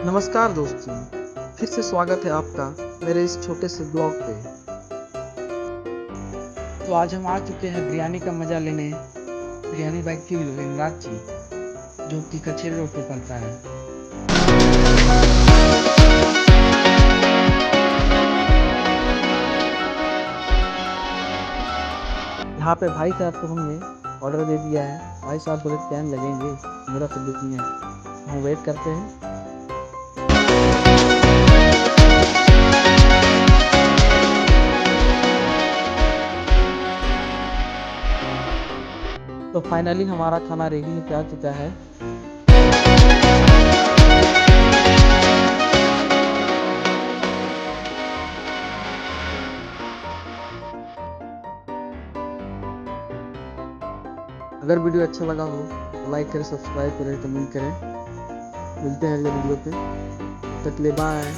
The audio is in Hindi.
नमस्कार दोस्तों, फिर से स्वागत है आपका मेरे इस छोटे से ब्लॉग पे। तो आज हम आ चुके हैं बिरयानी का मज़ा लेने बिरयानी बाइक की रांची, जो कि कचेरी रोड पे पड़ता है। यहाँ पे भाई साहब को हमने ऑर्डर दे दिया है। भाई साहब बोले टाइम लगेंगे, मेरा तो कुछ नहीं है, हम वेट करते हैं। तो फाइनली हमारा खाना रेडी हो चुका है। अगर वीडियो अच्छा लगा हो तो लाइक करें, सब्सक्राइब करें, कमेंट करें। मिलते हैं अगले वीडियो पे, तब तक के लिए बाय।